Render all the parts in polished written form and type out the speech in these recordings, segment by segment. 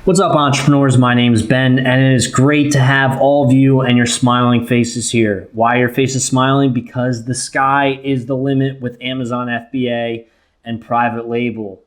What's up, entrepreneurs? My name is Ben, and it is great to have all of you and your smiling faces here. Why your face is smiling? Because the sky is the limit with Amazon FBA and private label.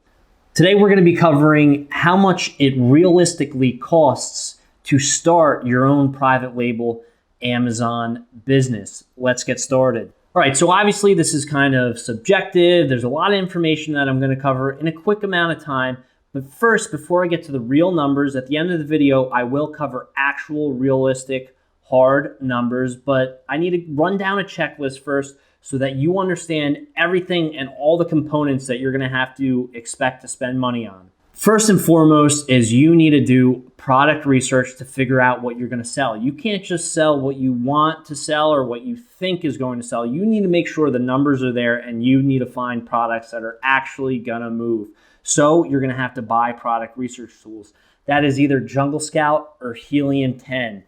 Today, we're going to be covering how much it realistically costs to start your own private label Amazon business. Let's get started. All right, so obviously this is kind of subjective. There's a lot of information that I'm going to cover in a quick amount of time. But first, before I get to the real numbers, at the end of the video, I will cover actual, realistic, hard numbers, but I need to run down a checklist first so that you understand everything and all the components that you're gonna have to expect to spend money on. First and foremost is you need to do product research to figure out what you're gonna sell. You can't just sell what you want to sell or what you think is going to sell. You need to make sure the numbers are there, and you need to find products that are actually gonna move. So you're gonna have to buy product research tools. That is either Jungle Scout or Helium 10.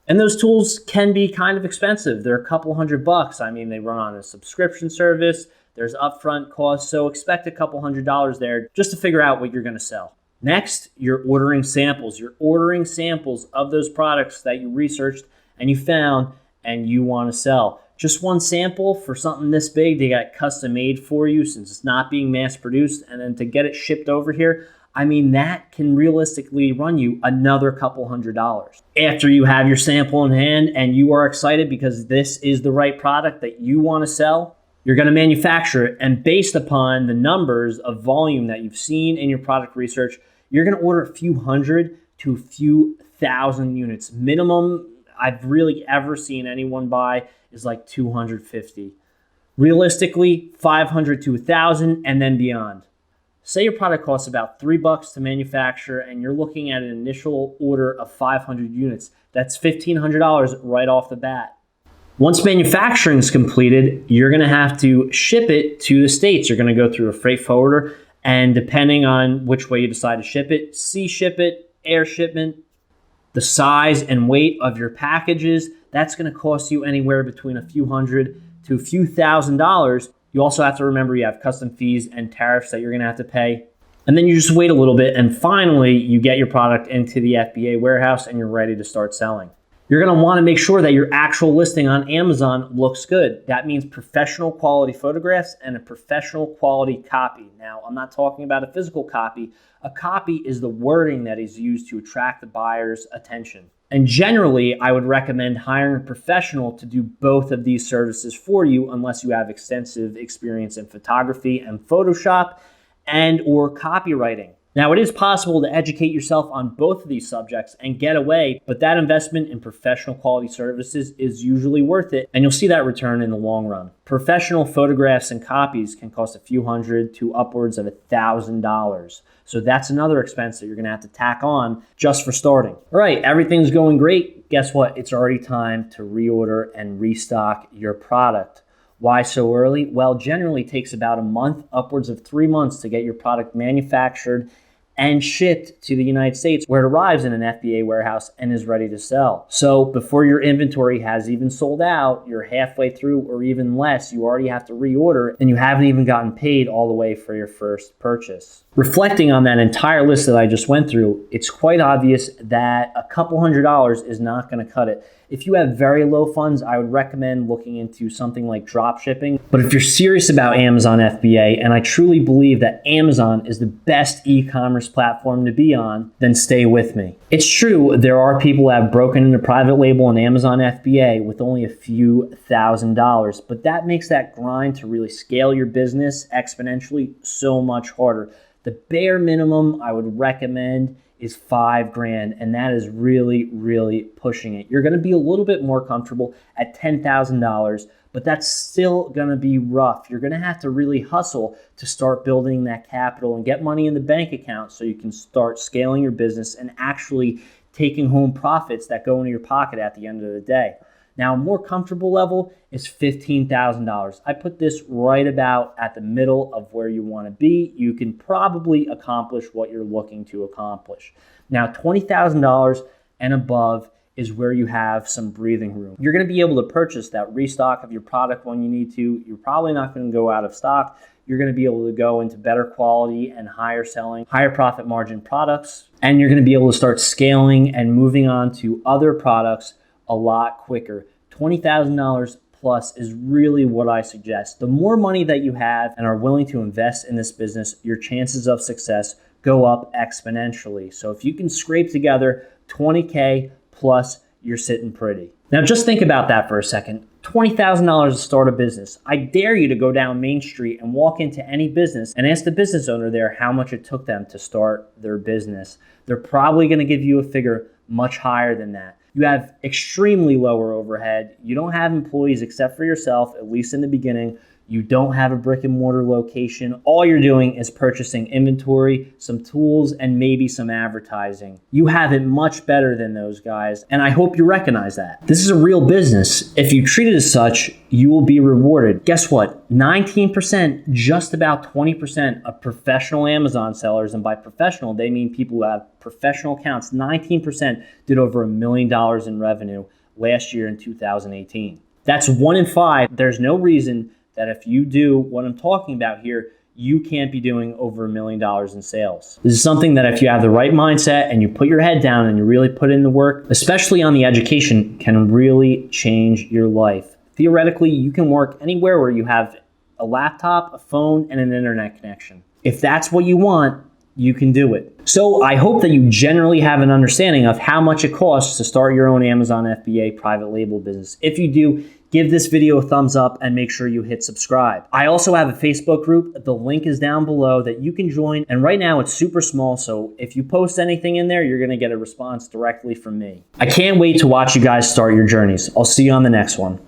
And those tools can be kind of expensive. They're a couple $100. I mean, they run on a subscription service. There's upfront costs, so expect a couple $100 there just to figure out what you're gonna sell. Next, you're ordering samples. You're ordering samples of those products that you researched and you found and you wanna sell. Just one sample for something this big, they got custom made for you since it's not being mass produced, and then to get it shipped over here, I mean, that can realistically run you another couple $100. After you have your sample in hand and you are excited because this is the right product that you want to sell, you're going to manufacture it, and based upon the numbers of volume that you've seen in your product research, you're going to order a few hundred to a few thousand units. Minimum I've really ever seen anyone buy is like 250. Realistically, 500 to 1,000 and then beyond. Say your product costs about $3 to manufacture and you're looking at an initial order of 500 units. That's $1,500 right off the bat. Once manufacturing is completed, you're gonna have to ship it to the States. You're gonna go through a freight forwarder, and depending on which way you decide to ship it, sea ship it, air shipment, the size and weight of your packages, that's gonna cost you anywhere between a few hundred to a few $1,000s. You also have to remember you have custom fees and tariffs that you're gonna have to pay. And then you just wait a little bit, and finally you get your product into the FBA warehouse and you're ready to start selling. You're gonna wanna make sure that your actual listing on Amazon looks good. That means professional quality photographs and a professional quality copy. Now, I'm not talking about a physical copy. A copy is the wording that is used to attract the buyer's attention. And generally, I would recommend hiring a professional to do both of these services for you unless you have extensive experience in photography and Photoshop and or copywriting. Now, it is possible to educate yourself on both of these subjects and get away, but that investment in professional quality services is usually worth it, and you'll see that return in the long run. Professional photographs and copies can cost a few hundred to upwards of $1,000. So that's another expense that you're gonna have to tack on just for starting. All right, everything's going great. Guess what? It's already time to reorder and restock your product. Why so early? Well, generally it takes about a month, upwards of 3 months to get your product manufactured and shipped to the United States, where it arrives in an FBA warehouse and is ready to sell. So before your inventory has even sold out, you're halfway through or even less, you already have to reorder, and you haven't even gotten paid all the way for your first purchase. Reflecting on that entire list that I just went through, it's quite obvious that a couple $100 is not gonna cut it. If you have very low funds, I would recommend looking into something like drop shipping. But if you're serious about Amazon FBA, and I truly believe that Amazon is the best e-commerce platform to be on, then stay with me. It's true, there are people that have broken into private label and Amazon FBA with only a few $1,000s, but that makes that grind to really scale your business exponentially so much harder. The bare minimum I would recommend is $5,000, and that is really, really pushing it. You're gonna be a little bit more comfortable at $10,000, but that's still gonna be rough. You're gonna have to really hustle to start building that capital and get money in the bank account so you can start scaling your business and actually taking home profits that go into your pocket at the end of the day. Now, a more comfortable level is $15,000. I put this right about at the middle of where you want to be. You can probably accomplish what you're looking to accomplish. Now, $20,000 and above is where you have some breathing room. You're going to be able to purchase that restock of your product when you need to. You're probably not going to go out of stock. you're going to be able to go into better quality and higher selling, higher profit margin products. And you're going to be able to start scaling and moving on to other products a lot quicker. $20,000 plus is really what I suggest. The more money that you have and are willing to invest in this business, your chances of success go up exponentially. So if you can scrape together 20K plus, you're sitting pretty. Now just think about that for a second. $20,000 to start a business. I dare you to go down Main Street and walk into any business and ask the business owner there how much it took them to start their business. They're probably going to give you a figure much higher than that. You have extremely lower overhead. You don't have employees except for yourself, at least in the beginning. You don't have a brick and mortar location. All you're doing is purchasing inventory, some tools, and maybe some advertising. You have it much better than those guys, and I hope you recognize that. This is a real business. If you treat it as such, you will be rewarded. Guess what? 19%, just about 20% of professional Amazon sellers, and by professional, they mean people who have professional accounts, 19% did over $1 million in revenue last year in 2018. That's 1 in 5. There's no reason that if you do what I'm talking about here, you can't be doing over $1 million in sales. This is something that if you have the right mindset and you put your head down and you really put in the work, especially on the education, can really change your life. Theoretically, you can work anywhere where you have a laptop, a phone, and an internet connection. If that's what you want, you can do it. So I hope that you generally have an understanding of how much it costs to start your own Amazon FBA private label business. If you do, give this video a thumbs up and make sure you hit subscribe. I also have a Facebook group. The link is down below that you can join. And right now it's super small. So if you post anything in there, you're going to get a response directly from me. I can't wait to watch you guys start your journeys. I'll see you on the next one.